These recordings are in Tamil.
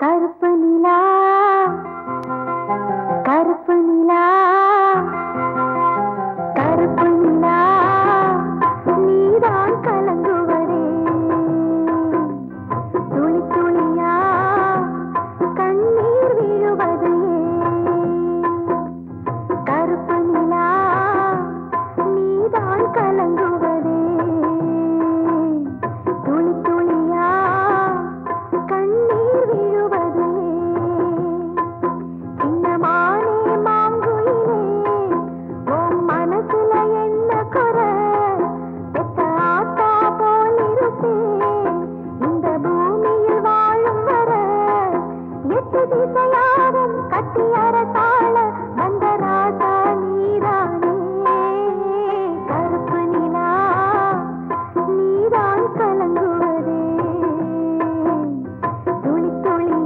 கருப்பு நிலா கருப்பு நிலா கருப்பு நிலா நீதான் கலங்குவதே துளி துளியா கண்ணீர் விழுவது கருப்பு நிலா நீதான் கலங்குவதே துளி துளியா கண்ணீர் விழுவது சின்னமானே மாங்குயிலே உன் மனசுல என்ன குறை பெத்த ஆத்தா போலிருப்பேன் இந்த பூமியில் வாழும் வர எட்டு திசையாவும் கட்டி அரசாள வந்த ராசா நீதானே கருப்பு நிலா நீதான் கலங்குவதே துளி துளி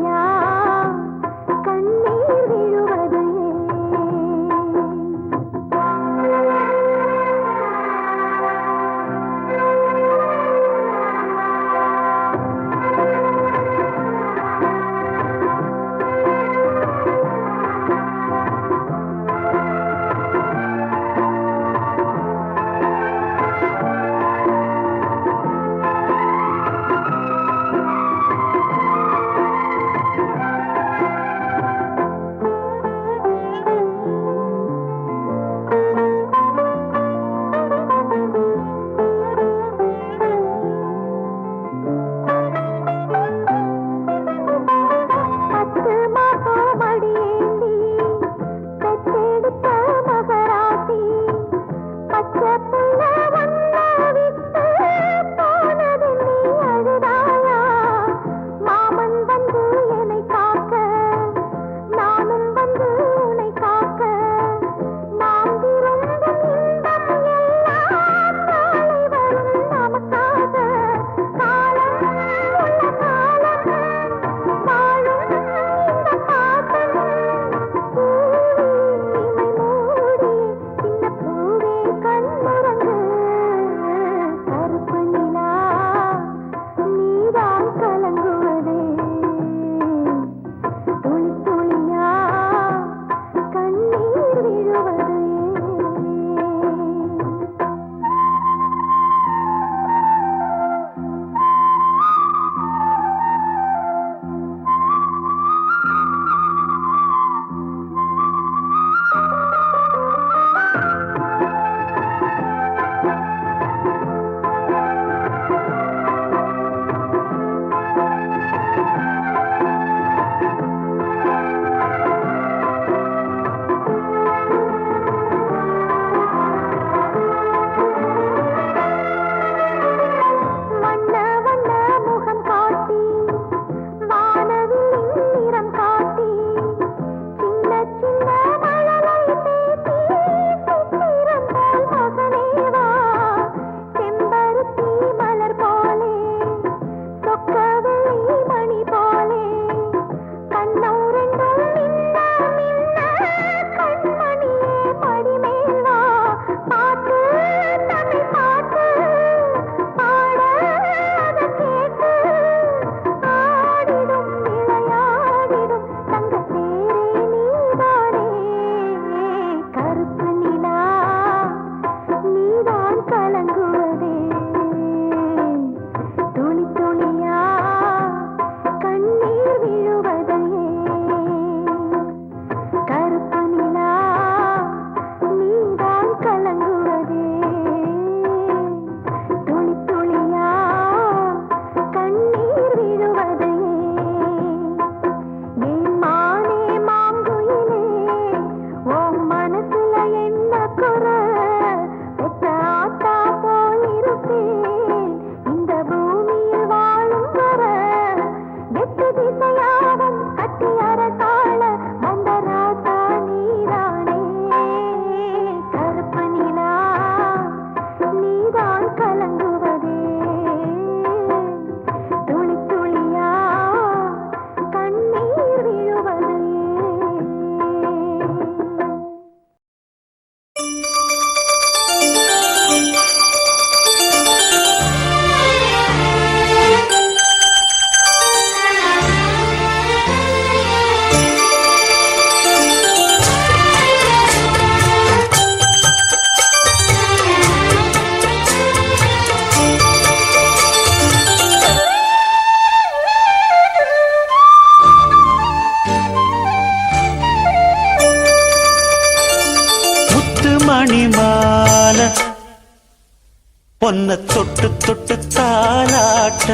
பொன்ன தொட்டு தொட்டு தாலாட்ட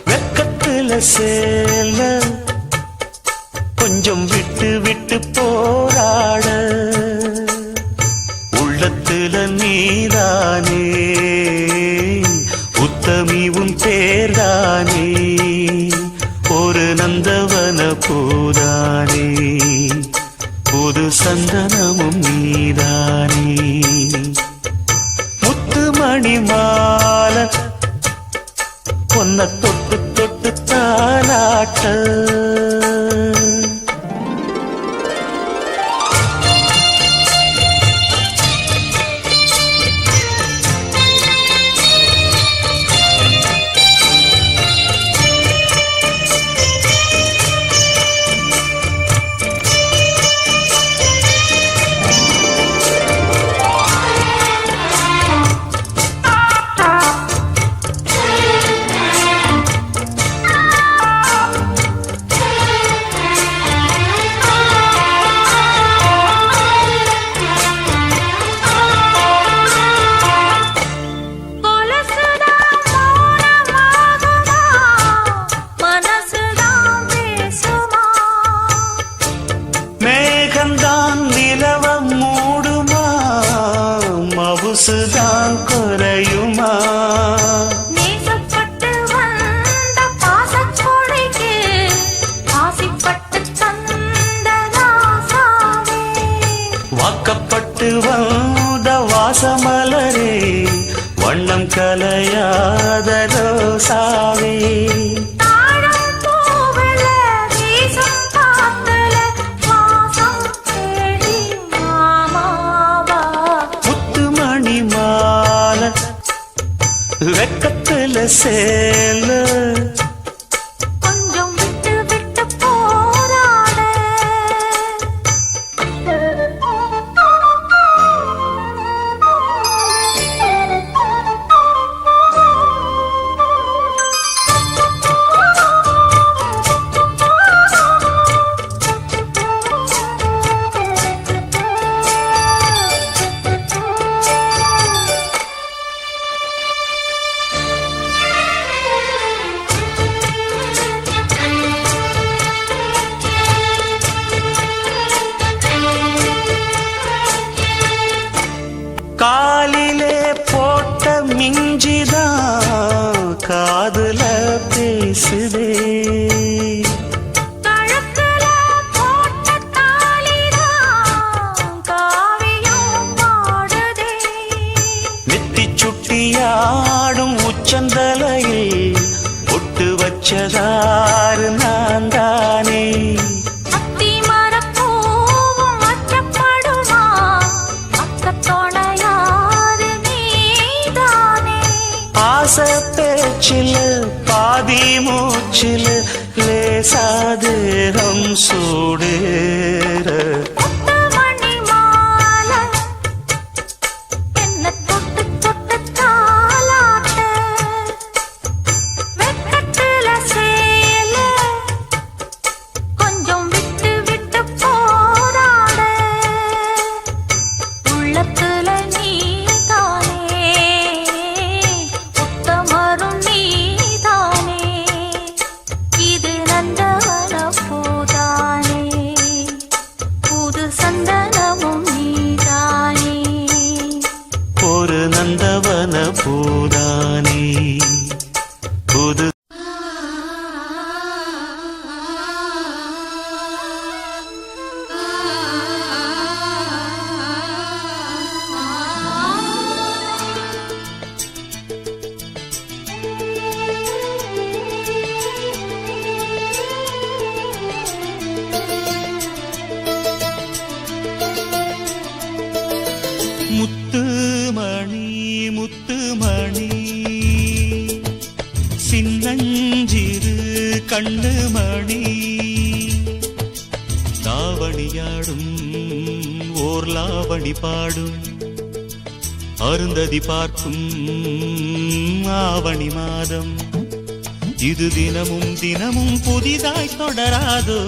வெக்கத்துல சேல கொஞ்சம் விட்டு விட்டு போராட உள்ளத்துல நீதானே உத்தமி உன் பேர்தானே ஒரு நந்தவன பூதானே புது சந்தனமும் நீதானே முத்துமணி மால பொன்ன தொட்டு தொட்டு தாலாட்ட மவுசுதான் குறையுமா நேசப்பட்டு வந்த பாசக்கொடைக்கு ஆசைப்பட்டு தந்த ராசாவே வாக்கப்பட்டு வந்த வாசமலரே வண்ணம் கலையாத ரோசாவே வெக்கத்துல சேல கொஞ்சம் விட்டு விட்டு போராட காலிலே போட்ட மிஞ்சிதான் காதுல பேசுதே கழுத்துல போட்ட தாலிதான் காவியம் பாடுதே நெத்தி சுட்டியாடும் உச்சந்தலையில் ஒட்டு வச்சதாறு நான் தானே ஆசை பேச்சில் பாதி மூச்சில் லேசாதேகம் சூடேற ஒரு நந்தவன பூதானே புது முத்துமணி முத்துமணி சின்னஞ்சிறு கண்ணுமணி தாவணியாடும் ஓர் லாவணி பாடும் அருந்ததி பார்க்கும் ஆவணி மாதம் இது தினமும் தினமும் புதிதாய் தொடராதோ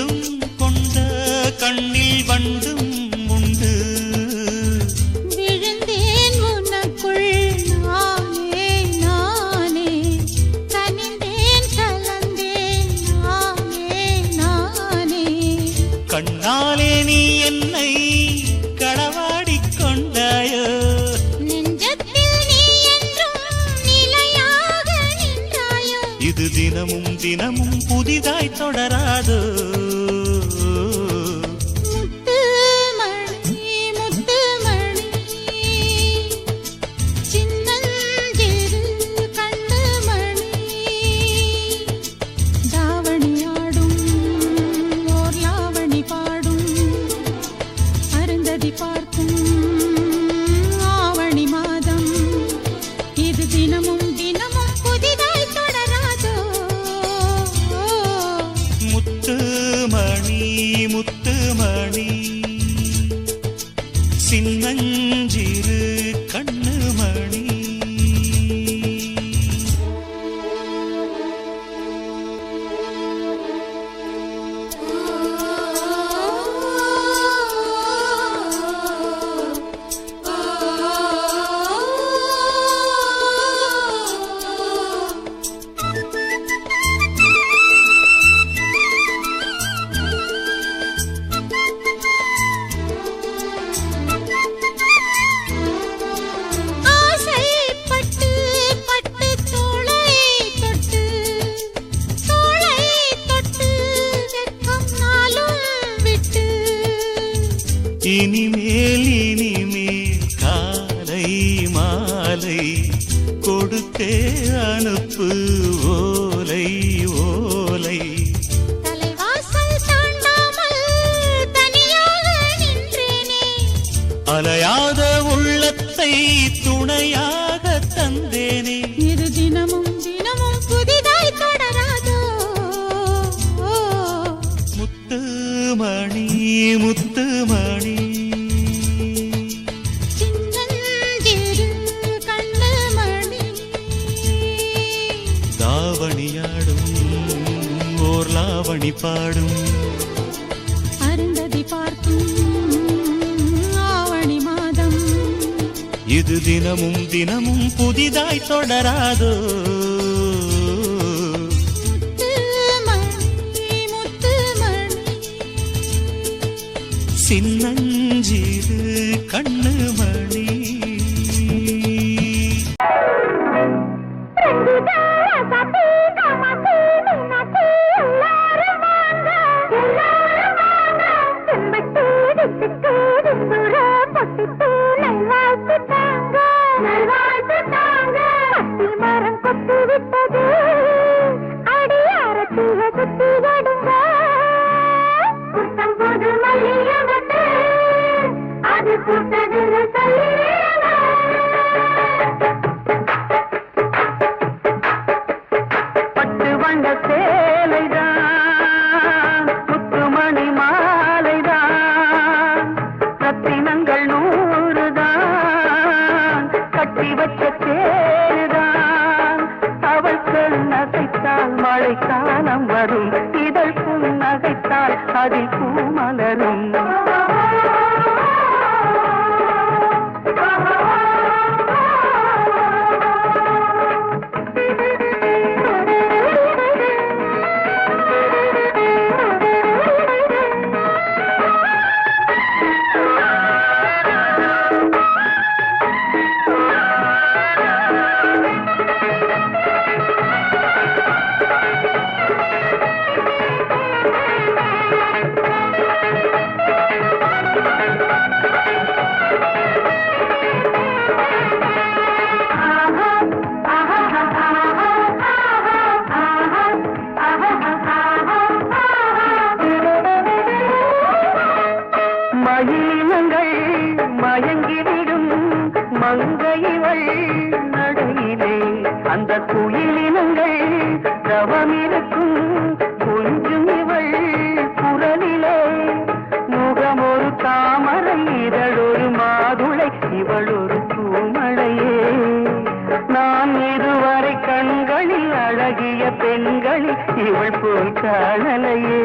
ரெண்டும் கொண்ட கண்ணில் வண்டும் உண்டு. விழுந்தேன் உனக்குள் நானே நானே, கனிந்தேன் கலந்தேன் நானே நானே. கண்ணாலே நீ என்னை களவாடிக் கொண்டாயோ, நெஞ்சத்தில் நீ என்றும் நிலையாக நின்றாயோ. இது தினமும் தினமும் புதிதாய் தொடராதோ. முத்துமணி முத்துமணி, சின்னஞ்சிறு கண்ணுமணி, தாவணியாடும் ஓர் லாவணி பாடும், அருந்ததி பார்க்கும் ஆவணி மாதம். இது தினமும் தினமும் புதிதாய் தொடராதோ. முத்துமணி முத்துமணி, சின்னஞ்சிறு கண்ணுமணி. ஆசைப்பட்டு பட்டு தோளை தொட்டு, தோளை தொட்டு வெட்கம் நாளும் விட்டு. இனிமேல் இனிமேல் காலை மாலை கொடுத்தே அனுப்பு ஓலை ஓலை. தலைவாசல் தாண்டாமல் தனியாக நின்றேனே. அலையாத உள்ளத்தை துணையாக தந்தேனே. இது தினமும் தினமும் புதிதாய் தொடராதோ. முத்துமணி முத்துமணி, சின்னஞ்சிறு கண்ணுமணி, தாவணியாடும் ஓர் லாவணி பாடும், அருந்ததி பார்க்கும் ஆவணி மாதம். இது தினமும் தினமும் புதிதாய் தொடராதோ. முத்துமணி முத்துமணி, சின்னஞ்சிறு கண்ணுமணி. அது பூத்தது சொல்லி பட்டு வண்ண சேலைதான், முத்துமணி மாலைதான், ரத்தினங்கள் 100 தான், கட்டி வச்ச தேருதான். அவள் நகைத்தால் மழைக்காலம் வரும், இதழ் புன்னகைத்தால் அதில் பூ மலரும். மயிலங்கள் மயங்கிவிடும் மங்கையிவள் நடையிலே, அந்த குயிலினங்கள் தவமிருக்கும் கொஞ்சும் இவள் குரலிலே. முகமொரு தாமரை, இதழொரு மாதுளை, இவள் ஒரு பூமழையே. நான் இதுவரை கண்களில் அழகிய பெண்களில் இவள் போல் காணலையே.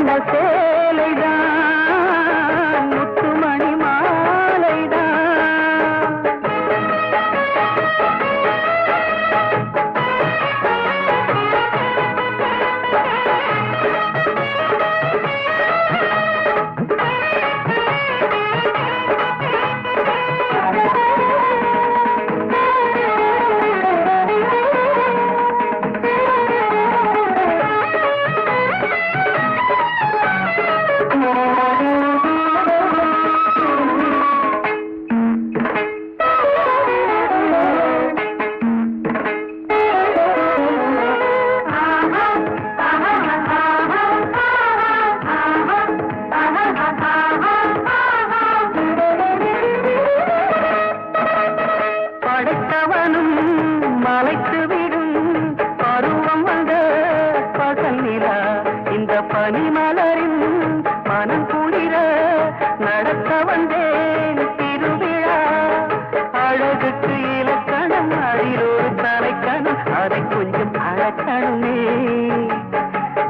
வண்ண சேலைதான் முத்துமணி மாலைதான் படைத்தவனும் மலைத்து விடும் பருவம் வந்த பகல் நிலா இந்த பனிமலரின் மனம் குளிர நடத்த வந்தேன் திருவிழா அழகுக்கு இலக்கணம் அதில் ஒரு தலைக்கணம் அதை கொஞ்சம் அழக்கணுமே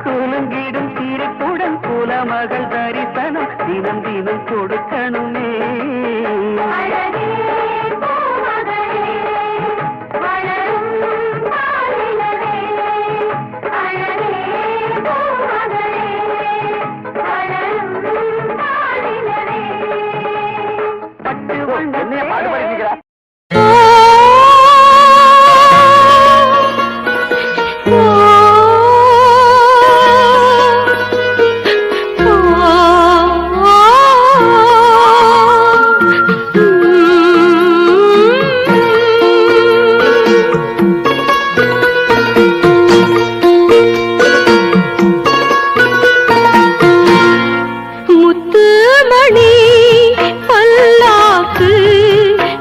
குலுங்கிடும் சிரிப்புடன் குலமகள் தரிசனம் தினம் தினம் கொடுக்கணுமே என்ன பாடுபடுகிறா முத்துமணி பல்லாக்கு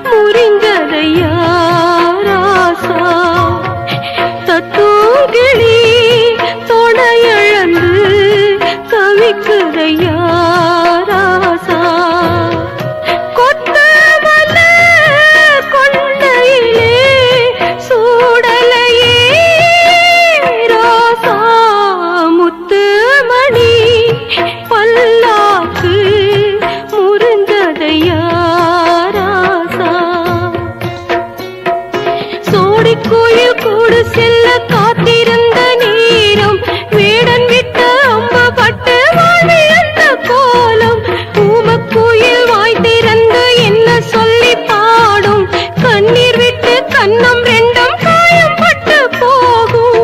முறிந்ததையா ராசா தத்தூங்கிளி தொடையழந்து தவிக்குதையா ராசா கொத்தமல்ல கொண்டையிலே சூடலையே ராசா முத்துமணி பல்லாக்கு முறிந்ததையா ராசா சோடிக்குயில் கூடு செல்ல காத்திருந்த நேரம் வேடன் விட்ட அம்பு பட்டு வாழ்ந்த கோலம் ஊமக்குயில் வாய் திறந்து என்ன சொல்லி பாடும் கண்ணீர் விட்டு கண்ணம் ரெண்டும் காயம் பட்டு போகும்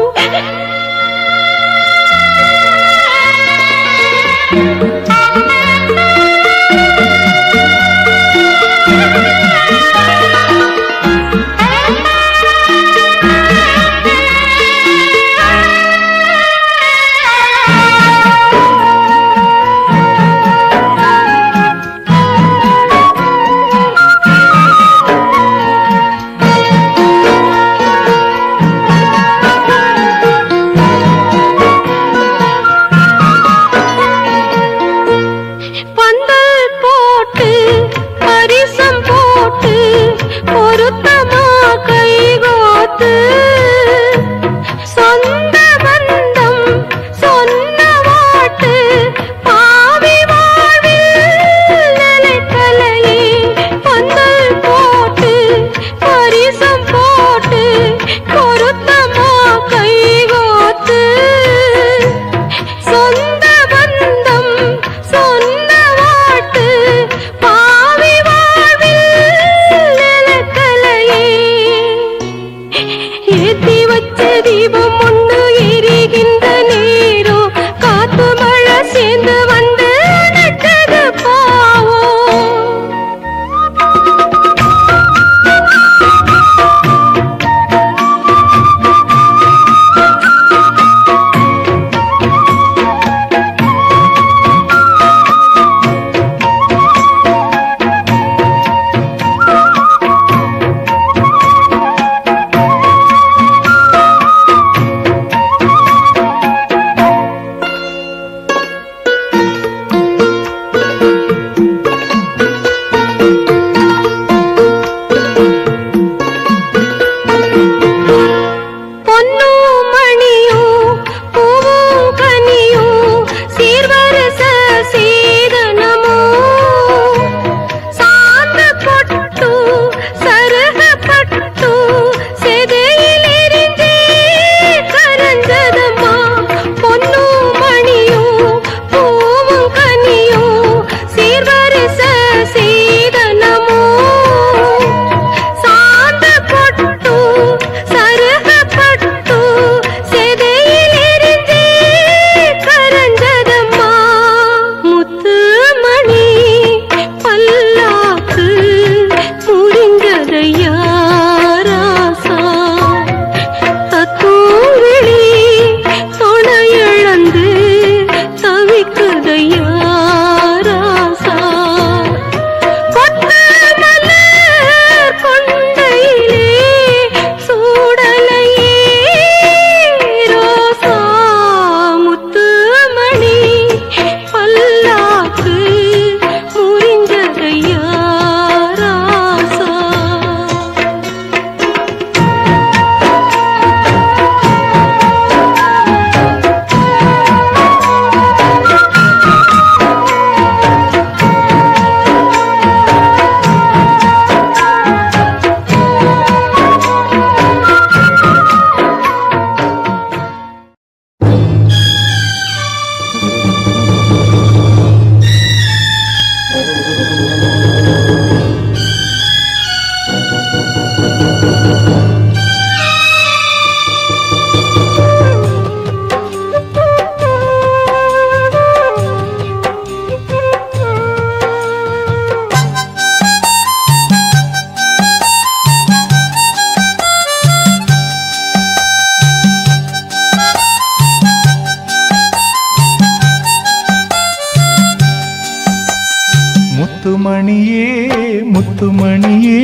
முத்துமணியே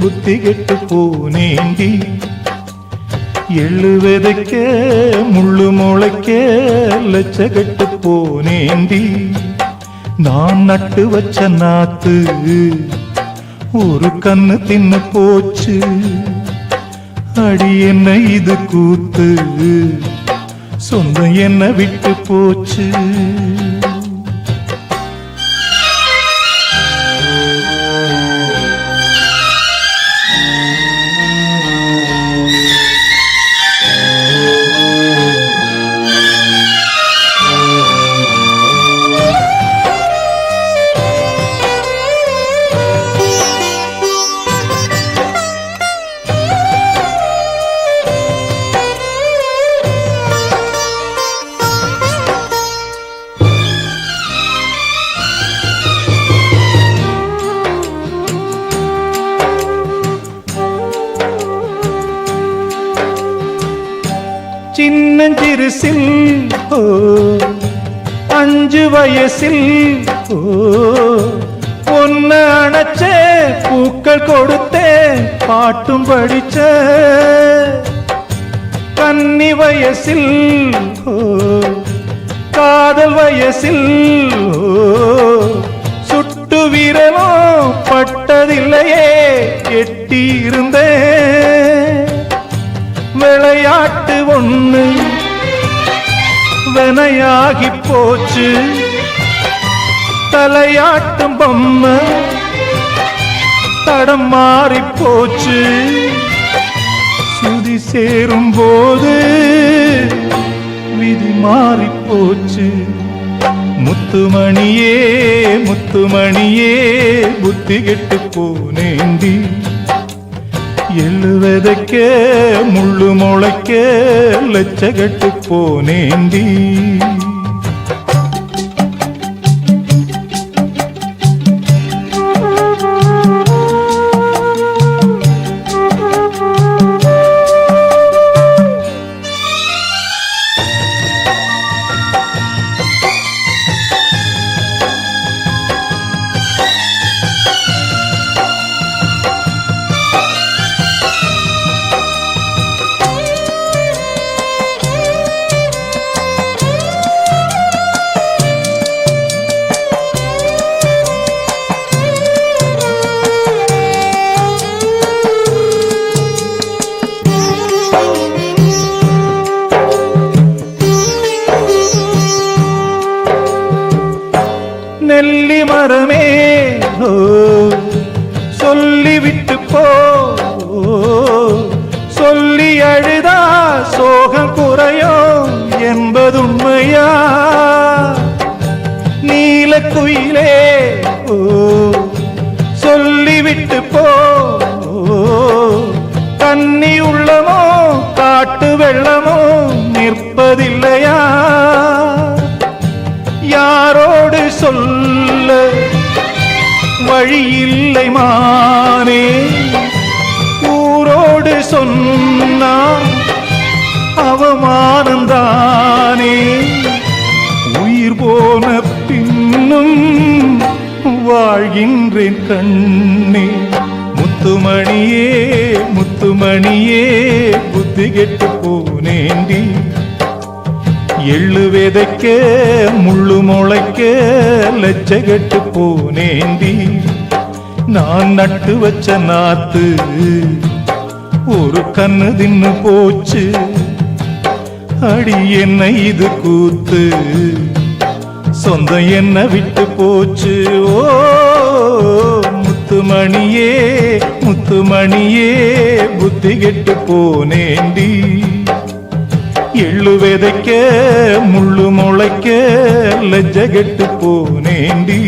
புத்தி கெட்டு போனேண்டி. எள்ளு விதைக்க முள்ளு முளைக்க லட்சகட்டு போனேண்டி. நான் நட்டு வச்ச நாத்து ஒரு கண்ணு தின்னு போச்சு. அடி என்ன இது கூத்து, சொந்தம் என்ன விட்டு போச்சு. சின்னஞ்சிறுசில் ஓ 5 வயசில் ஓ ஒன்னு அணைச்ச பூக்கள் கொடுத்தே பாட்டும் படிச்ச. கன்னி வயசில் ஓ காதல் வயசில் ஓ சுட்டு விரலும் பட்டதில்லையே எட்டி இருந்தேன். விளையாட்டு ஒண்ணு வினையாகி போச்சு. தலையாட்டும் பொம்மை தடம் மாறி போச்சு. சுதி சேரும் போது விதி மாறி போச்சு. முத்துமணியே முத்துமணியே புத்தி கெட்டு போனேண்டி. எள்ளு விதைக்க முள்ளு முளைக்க லட்சகட்டு போனேண்டி. நெல்லி மரமே ஓ சொல்லிவிட்டு போ. சொல்லி அழுதா சோகம் குறையும் என்பதுண்மையா? நீலக்குயிலே ஓ சொல்லிவிட்டு போ. தண்ணி உள்ளமோ காட்டு வெள்ளமோ நிற்பதில்லையா? யாரோடு சொல்ல வழியில்லை மானே. ஊரோடு சொன்னா அவமானந்தானே. உயிர் போன பின்னும் வாழ்கின்றேன் கண்ணே. முத்துமணியே முத்துமணியே புத்தி கெட்டு போனேண்டி. எள்ளு விதைக்க முள்ளு முளைக்க லட்சகட்டு போனேண்டி. நான் நட்டு வச்ச நாத்து ஒரு கண்ணு தின்னு போச்சு. அடி என்ன இது கூத்து, சொந்தம் என்ன விட்டு போச்சு. ஓ முத்துமணியே முத்துமணியே புத்தி கெட்டு போனேண்டி. எள்ளு விதைக்க முள்ளு முளைக்க லட்சகட்டு போனேண்டி.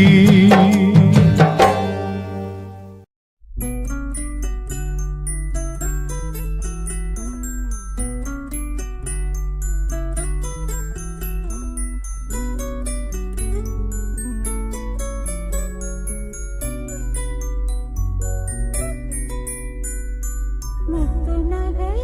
முத்து நகை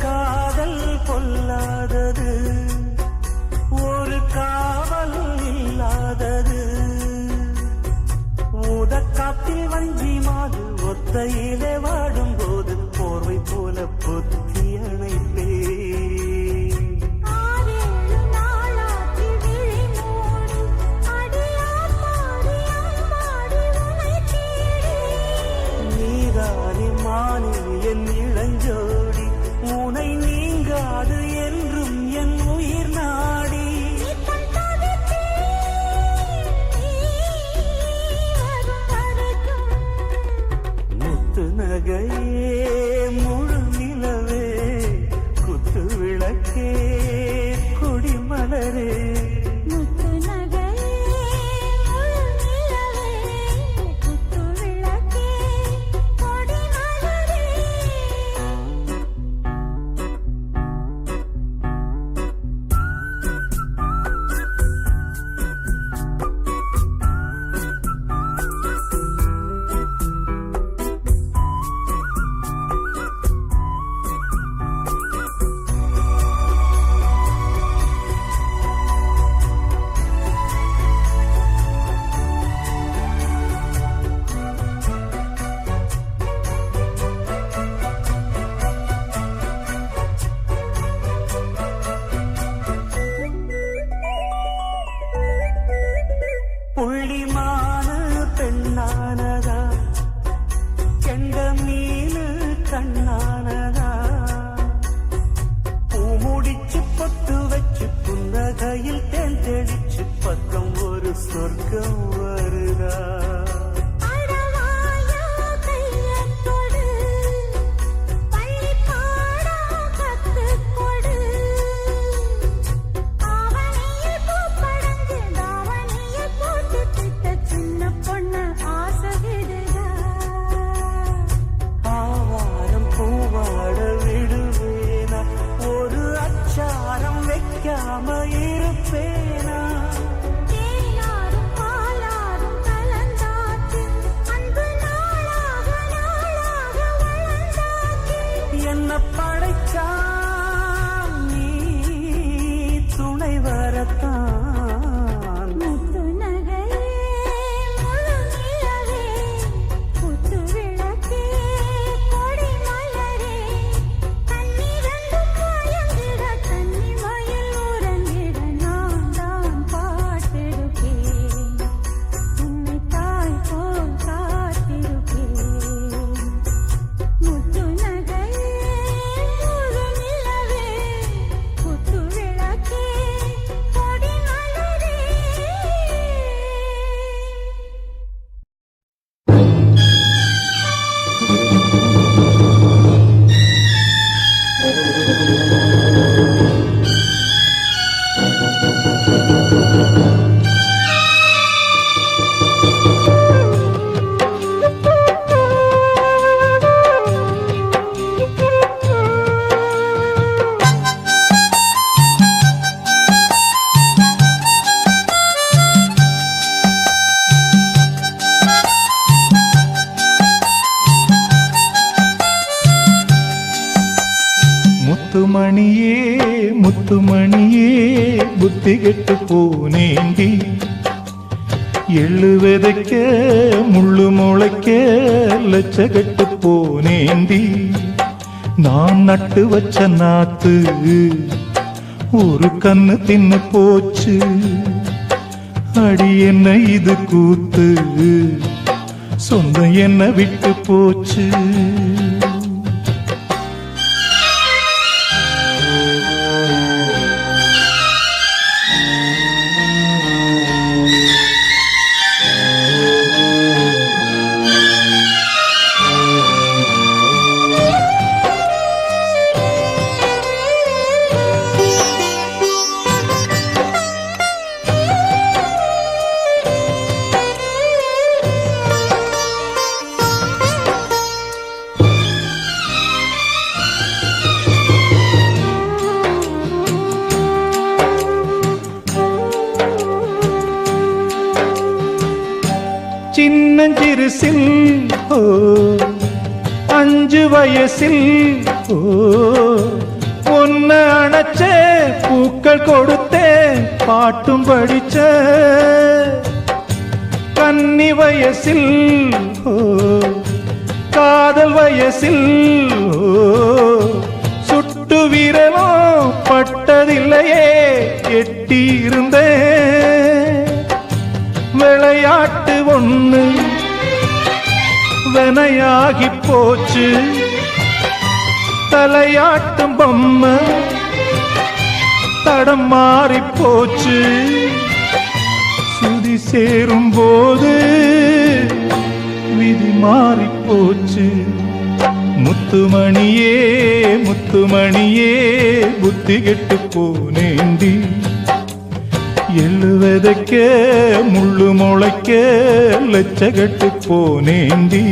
காதல் பொல்லாதது, ஒரு காவல் இல்லாதது. ஊதக்காத்தில் வஞ்சி மாது ஒத்தையிலே வாடும் போது போர்வை போல பொத்தி அணைப்பே. நீதானி மானே என் இளஞ்சோடி, உனை நீங்காது என்றும் என் உயிர் நாடி. முத்து நகையே முழு நிலவே, குத்து விளக்கே கொடிமலரே. புள்ளிமான பெண்ணானதா, கெண்ட மீனு கண்ணானதா. பூமுடிச்சு பொட்டு வச்சு புன்னகையில் தேன் தெளிச்சு பக்கம் ஒரு சொர்க்கம் வருதா. வைக்காம இருப்பேனா. என்ன படைச்சா நீ துணை வரத்தான். முத்துமணியே முத்துமணியே புத்தி கெட்டு போனேண்டி. எள்ளு விதைக்க முள்ளு முளைக்க லட்சகட்டு போனேண்டி. நான் நட்டு வச்ச நாத்து ஒரு கண்ணு தின்னு போச்சு. அடி என்ன இது கூத்து, சொந்தம் என்ன விட்டு போச்சு. சின்னஞ்சிறுசில் அஞ்ச 5 வயசில் ஒன்ன அணைச்ச பூக்கள் கொடுத்தேன் பாட்டும் படிச்ச கன்னி வயசில் காதல் வயசில் சுட்டு விரலும் பட்டதில்லையே எட்டி இருந்தேன் விளையாட்டு ஒண்ணு வினையாகி போச்சு தலையாட்டும் பொம்மை தடம் மாறி போச்சு சுதி சேரும் போது விதி மாறி போச்சு முத்துமணியே முத்துமணியே புத்தி கெட்டு போனேண்டி எள்ளு விதைக்க முள்ளு முளைக்க லட்சகட்டு போனேண்டி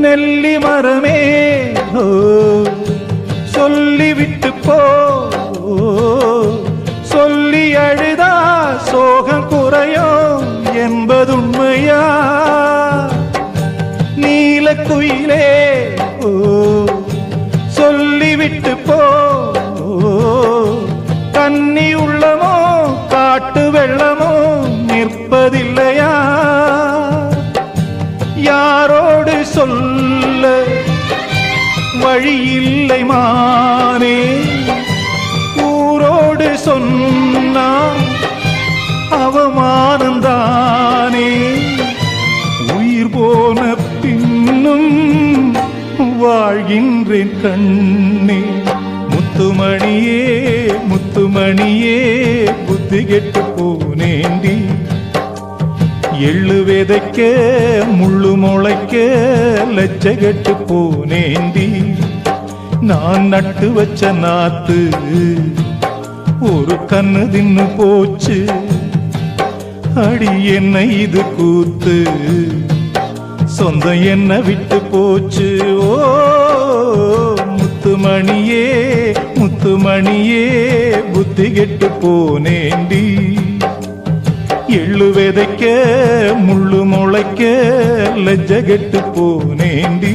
நெல்லி மரமே சொல்லிவிட்டு போ சொல்லி அழுதா சோகம் குறையும் என்பதுண்மையா நீலக்குயிலே சொல்லிவிட்டு போ கன்னி உள்ளமோ காட்டு வெள்ளமோ நிற்பதில்லையா யாரோடு சொல்ல வழியில்லை மானே ஊரோடு சொன்னா அவமானந்தானே உயிர் போன பின்னும் வாழ்கின்றேன் கண்ணே முத்துமணியே முத்துமணியே புத்தி கெட்டு போனேண்டி எள்ளு விதைக்க முள்ளு முளைக்க லட்சகட்டு போனேண்டி நான் நட்டு வச்ச நாத்து ஒரு கண்ணு தின்னு போச்சு அடி என்ன இது கூத்து சொந்தம் என்ன விட்டு போச்சு ஓ முத்துமணியே முத்துமணியே புத்தி கெட்டு போனேண்டி எள்ளு விதைக்க முள்ளு முளைக்க லஜ்ஜகெட்டு போனேண்டி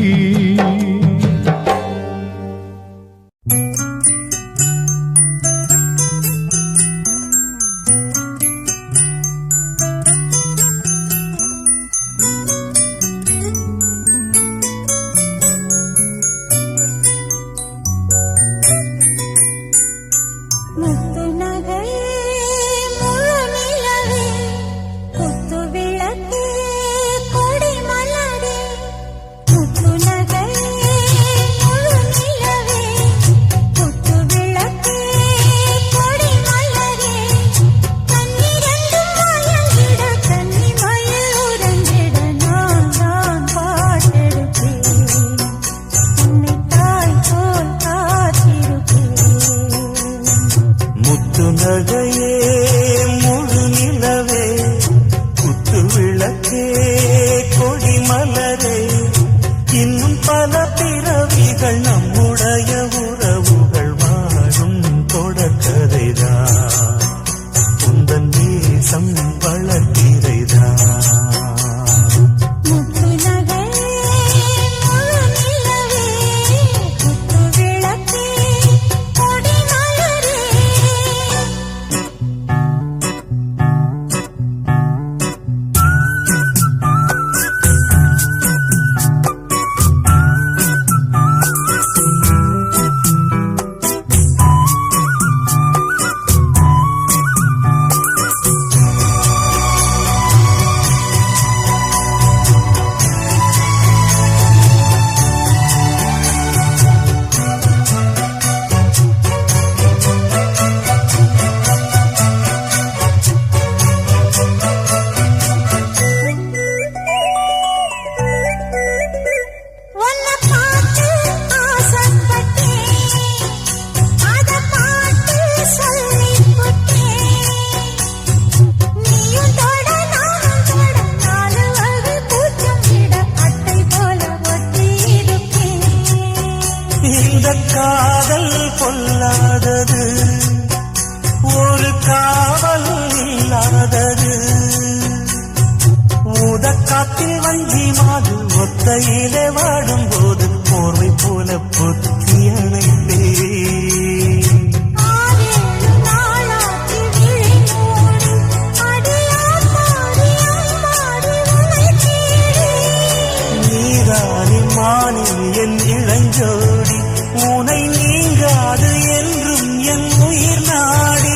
இந்த காதல் பொல்லாதது, ஒரு காவல் இல்லாதது. ஊதக்காத்தில் வஞ்சி மாது ஒத்தையிலே வாடும்போது போர்வை போல பொத்தி அணைப்பே. நீதானி மானி என் இளஞ்சோடி, உனை நீங்காது என்றும் என் உயிர் நாடி.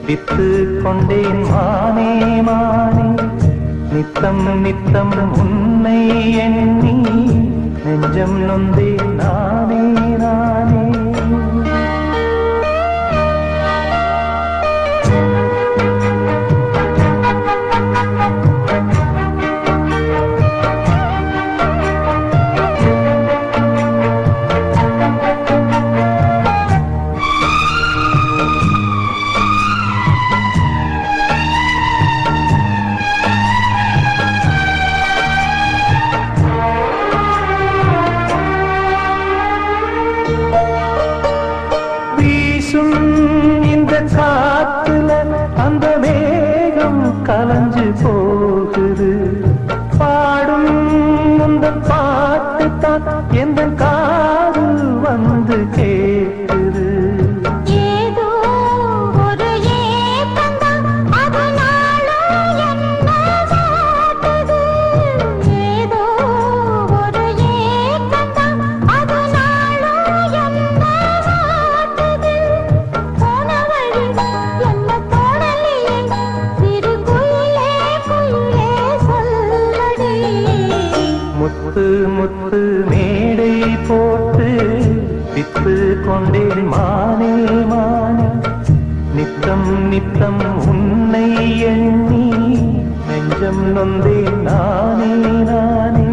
வித்து கொண்டேன் மானே மானே, நித்தம் நித்தம் உன்னை எண்ணி நெஞ்சம் நொந்தேன் நானே நானே. இந்த காத்துல அந்த மேகம் கலஞ்சு போகுது, பாடும் அந்த பாட்டு தான் எந்த காது வந்து கேட்குது. ஏதோ ஒரு ஏக்கந்தான் அதனாலும் என்ன வாட்டுது, ஏதோ ஒரு ஏக்கந்தான் அதனாலும் என்ன வாட்டுது. போன வழி என்ன தோணலையே, சிறு குயிலே குயிலே சொல்லடி. முத்து முத்து மேடை போட்டு வித்து கொண்டேன் மானே மானே, நித்தம் நித்தம் உன்னை எண்ணி நெஞ்சம் நொந்தேன் நானே நானே.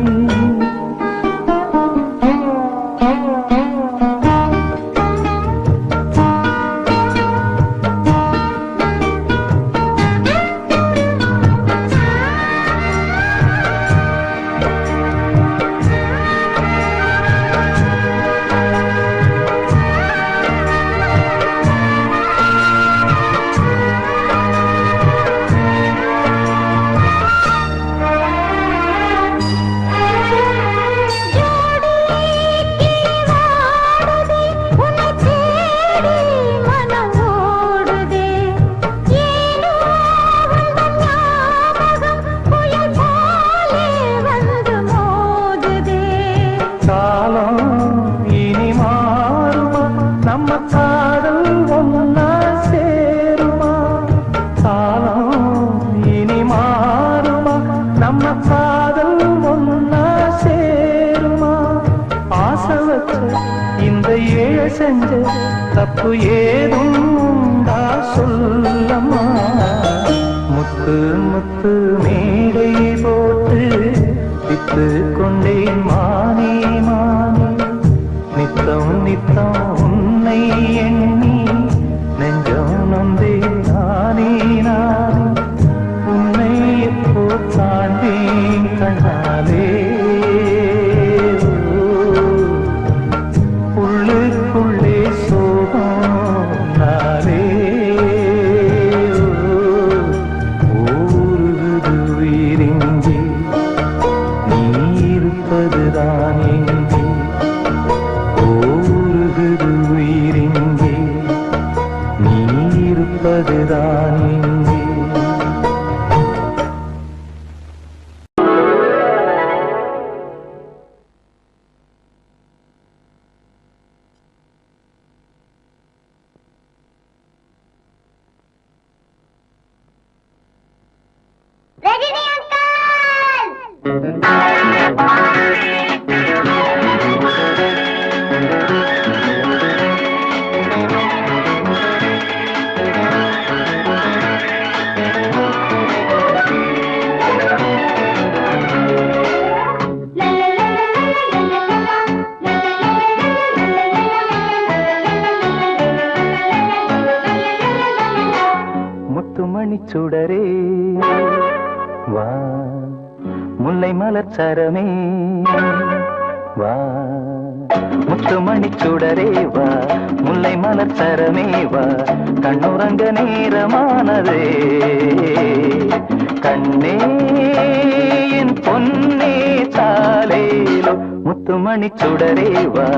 வச்ச இந்த ஏழை செஞ்ச தப்பு ஏதும் உண்டா சொல்லம்மா. முத்து முத்து மேடை போட்டு வித்து கொண்டேன் மானே மானே, நித்தம் நித்தம் உன்னை எண்ணி நெஞ்சம் நொந்தே நானே நானே, உன்னை எப்போ தாண்டேன் கண்ணாலே, உள்ளுக்குள்ளே சோகம் நாளே, ஊருது உயிரின்றி நீ இருப்பதுதான் எங்கே, ஊருது உயிரின்றி நீ இருப்பதுதான் எங்கே. ரஜினி அங்கிள்! முத்துமணி சுடரே வா, முல்லை மலர் சரமே வா, முத்துமணி சுடரே வா, முல்லை மலர் சரமே வா, கண்ணுறங்க நேரமானதே, கண்ணே என் பொன்னே தாலேலோ, முத்துமணி சுடரே வா,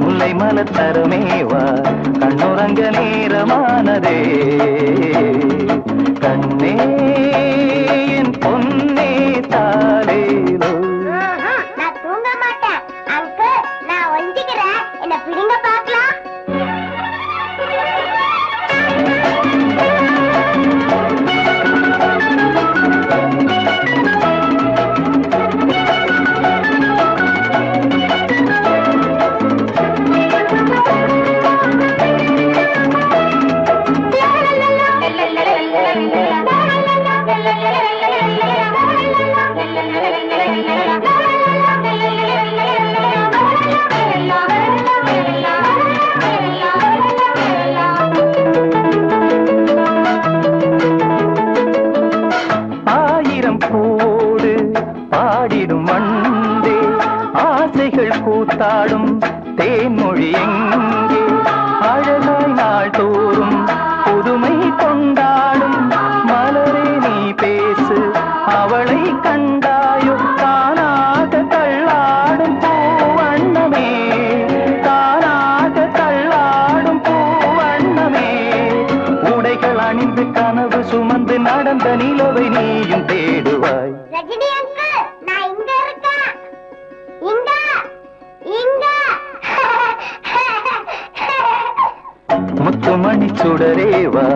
முல்லை மலர் சரமே வா, கண்ணுறங்க நேரமானதே, கண்ணே என் பொன்னே தாலேலோ. நான் தூங்க மாட்டேன் அங்கிள், நான் ஒழிஞ்சுக்கிறேன், என்ன பிடிங்க பார்க்கலாம். ஆயிரம் போடு பாடிடும் மண்டே, ஆசைகள் கூத்தாடும் தேன்மொழி எங்கே, அழகாய் நாள் தோறும் புதுமை கொண்டாடும் மலரே நீ பேசு, அவளை கண்டாயோ தானாக தள்ளாடும் பூவண்ணமே, தானாக தள்ளாடும் பூவண்ணமே, உடைகள் அணிந்து கனவு சுமந்து நடந்த நிலவை நீயும் தேடுவாய். ரஜினி அங்கிள், நான் இங்க இருக்கேன், இங்க இங்க. முத்துமணி சுடரே வா,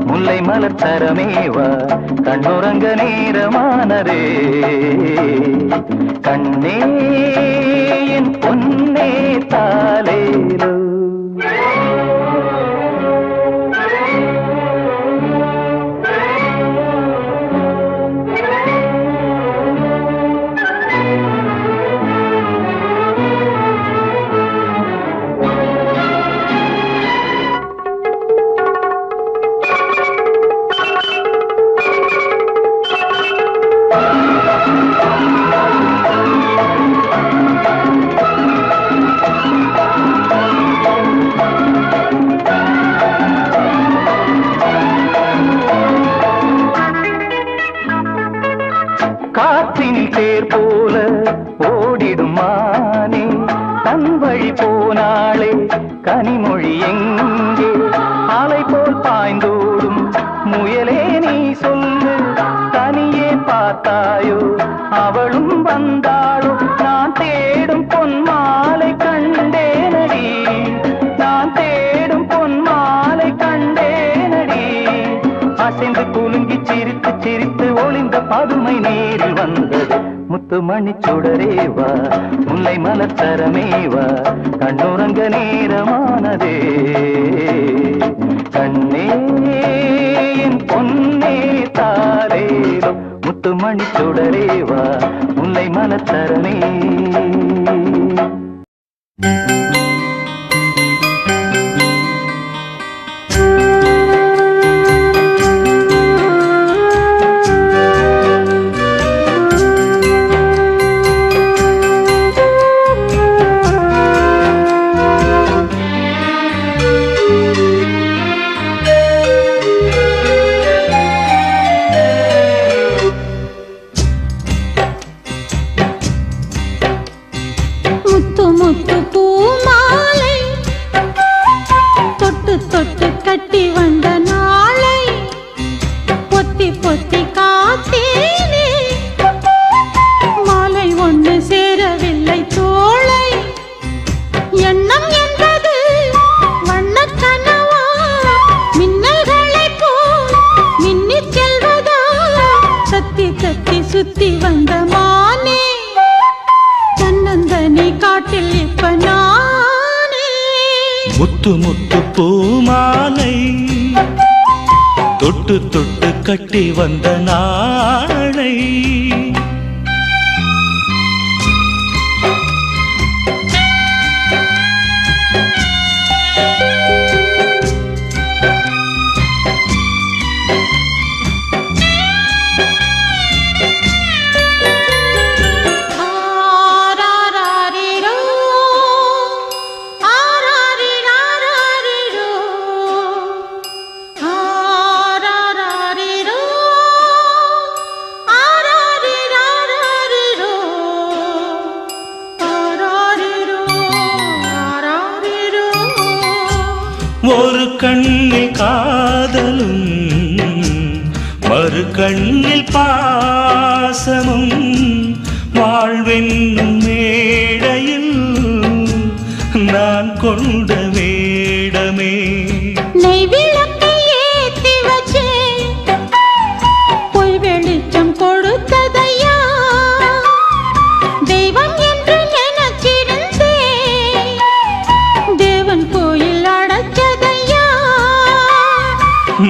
முல்லை மலர் சரமே வா, கண்ணுறங்க நேரமானதே, கண்ணே என் பொன்னே தாலேலோ. காற்றினில் தேர் போல ஓடிடும் மானே, தன் வழி போனாளே கனிமொழி எங்கே, அலை போல் பாய்ந்தோடும் முயலே நீ சொல்லு, தனியே பார்த்தாயோ அவளும் வந்தாளோ, நான் தேடும் பொன் மாலை கண்டேனடி, நான் தேடும் பொன் மாலை கண்டேனடி, அசைந்து குலுங்கி சிரித்து சிரித்து ஒளிந்த பதுமை நேரில் வந்தது. முத்துமணி சுடரேவா முல்லை மலத்தரமேவா கண்ணுறங்க நேரமானதே கண்ணே என் பொன்னே தாரேலோ முத்துமணி சுடரேவா முல்லை மலத்தரமே முத்து முத்து பூமாலை தொட்டு தொட்டு கட்டி வந்த நாளை ஒரு கண்ணில் காதலும் மறு கண்ணில் பாசமும் வாழ்வென்னும் மேடையில் நான் கொண்ட வேடமே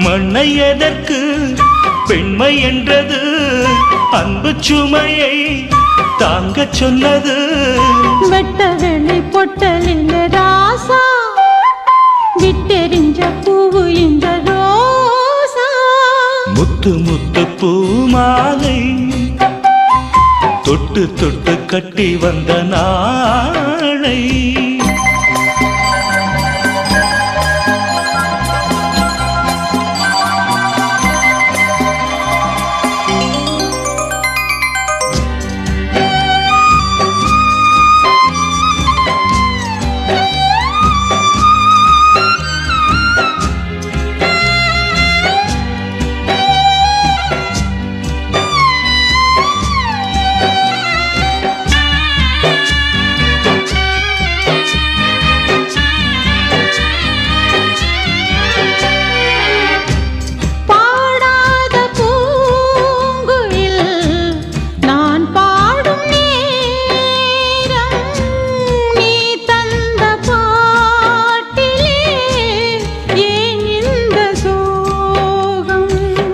மண்ணை எதற்கு பெண்மை என்றது அன்பு சுமையை தாங்க சொன்னது வெட்ட வெளி பொட்டலில் ராசா விட்டெறிஞ்ச பூவு இந்த ரோசா முத்து முத்து பூமாலை தொட்டு தொட்டு கட்டி வந்த நாளை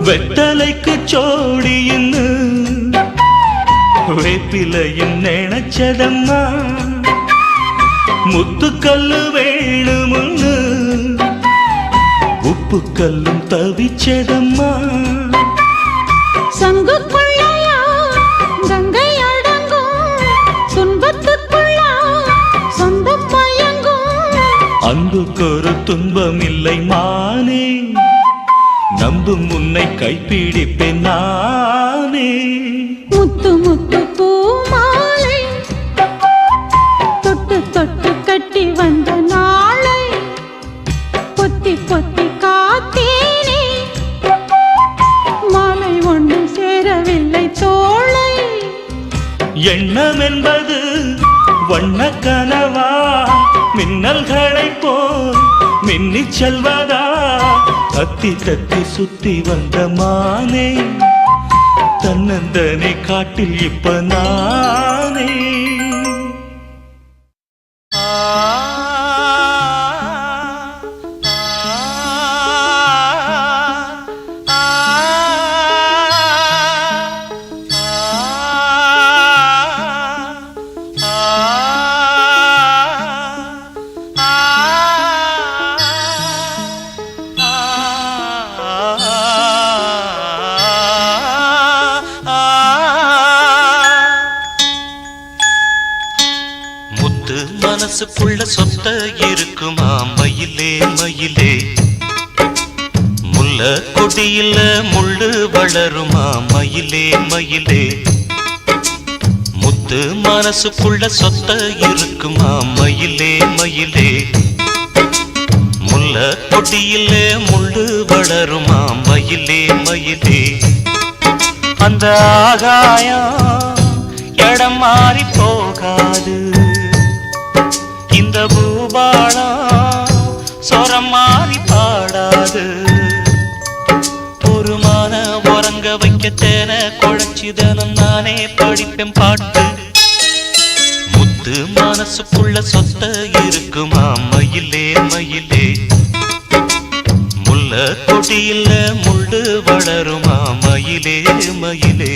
வெத்தலைக்கு சோடியின்னு வேப்பிலையும் நினைச்சதம்மா முத்துக்கல்லு வேணுமுன்னு உப்பு கல்லும் தவிச்சதம்மா சங்குக்குள்ளையா கங்கை அடங்கும் துன்பத்துக்குள்ளா சொந்தம் மயங்கும் அன்புக்கு ஒரு துன்பம் இல்லை மானே நம்பும் உன்னை கைப்பிடிப்பேன் நானே முத்து முத்து பூமாலை தொட்டு தொட்டு கட்டி வந்த நாளை பொத்தி பொத்தி காத்தேனே மாலை ஒன்று சேரவில்லை தோளை எண்ணம் என்பது வண்ண கனவா மின்னல்களை போல் மின்னிச் செல்வதா தத்தி தத்தி சுத்தி வந்த மானே தன்னந்தனே காட்டில் இப்ப நானே மனசுக்குள்ள சொத்த இருக்குமா மயிலே மயிலே முல்ல கொடியில முள்ளு வளருமா மயிலே மயிலே முத்து மனசுக்குள்ள சொத்த இருக்குமா மயிலே மயிலே முல்ல கொடியில முள்ளு வளருமா மயிலே மயிலே அந்த ஆகாயம் இடம் மாறி போகாது இந்த பூபாளம் சொரம் மாறி பாடாது ஒரு மான உறங்க வைக்க தேன குழைச்சிதனும் நானே படிப்பேன் பாட்டு முத்து மனசுக்குள்ள சொத்த இருக்குமா மயிலே மயிலே முல்ல கொடியில முள்ளு வளருமா மயிலே மயிலே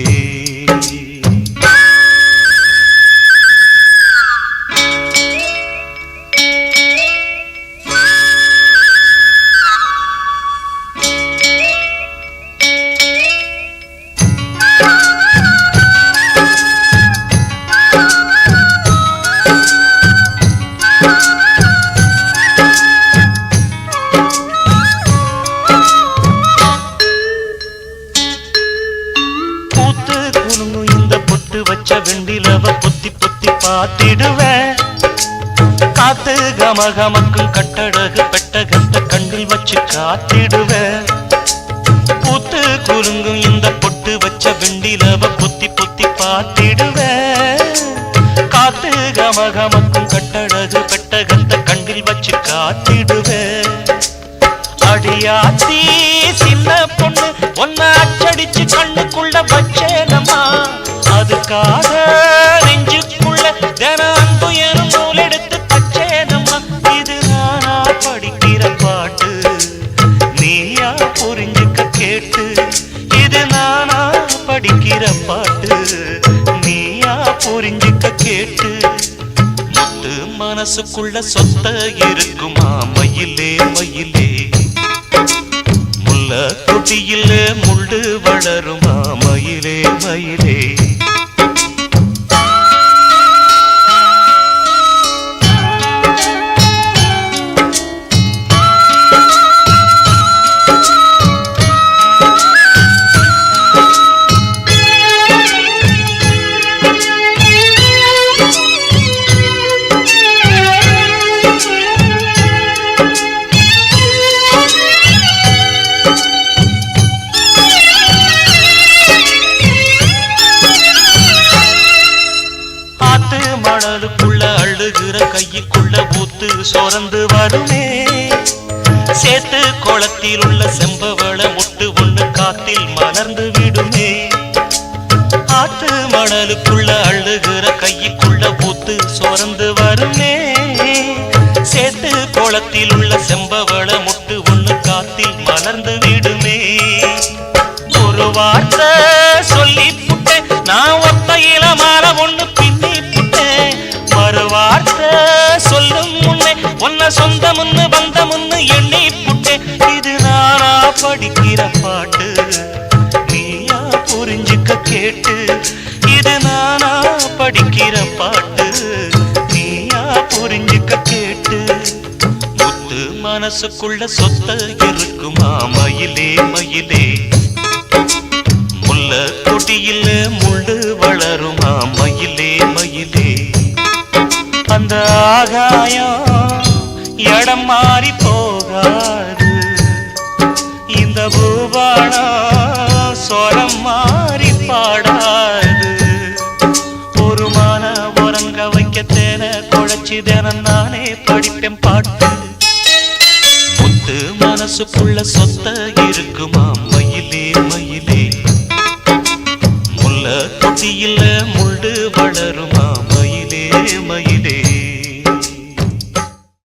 வெண்டிலவ பொத்தி பொத்தி பாத்திடுவேன் காத்து கமகமக்கும் கட்டழகு பெட்டகத்தை கண்டில் வச்சு காத்திடுவேன் பூத்து குலுங்கும் இந்த பொட்டு வச்ச வெண்டிலவ பொத்தி பொத்தி பாத்திடுவேன் காத்து கமகமக்கும் கட்டழகு பெட்டகத்தை கண்டில் வச்சு காத்திடுவேன் அடியாத்தி சின்ன பொண்ணு ஒன்ன அச்சடிச்சு கண்ணுக்குள்ள வச்சேனம்மா அதுக்காக நெஞ்சுக்குள்ள தின அன்பு எனும் நூல் எடுத்து தச்சேனம்மா இது நானா படிக்கிற பாட்டு நீயா புரிஞ்சுக்க கேட்டு இது நானா படிக்கிற பாட்டு நீயா புரிஞ்சுக்க கேட்டு முத்து மனசுக்குள்ள சொத்த இருக்குமா மயிலே மயிலே முல்ல கொடியில முள்ளு வளருமா மயிலே மயிலே கைக்குள்ள பூத்து சொரந்து வருமே சேத்து குளத்தில் உள்ள செம்பவள முட்டு ஒண்ணு காத்தில் மலர்ந்து விடுமே ஆத்து மணலுக்குள்ள அழுகிற கைக்குள்ள பூத்து சொரந்து வருமே சேத்து குளத்தில் உள்ள செம்பவள முட்டு ஒண்ணு காத்தில் மலர்ந்து விடுமே ஒரு வார்த்தை சொல்லி புட்டேன் நான் ஒத்தையில மாற ஒண்ணு பின்னி புட்டேன் மறு வார்த்தை சொல்லும் முன்னே ஒன்ன சொந்த முன்னு வந்த முன்னு எண்ணி புட்டேன் இது நானா படிக்கிற பாட்டு நீயா புரிஞ்சுக்க கேட்டு இது நானா படிக்கிற பாட்டு நீயா புரிஞ்சுக்க கேட்டு முத்து மனசுக்குள்ள சொத்த இருக்குமா மயிலே மயிலே முல்ல கொடியில முள்ளு வளருமா மயிலே மயிலே அந்த ஆகாயம் இடம் மாறி போகாது இந்த பூபாளம் சொரம் மாறி பாடாது ஒரு மான உறங்க வைக்க தேன குழைச்சி தினம் நானே படிப்பேன் பாட்டு முத்து மனசுக்குள்ள சொத்த இருக்குமா மயிலே மயிலே உச்சியில முள்ளு வளருமா மயிலே மயிலே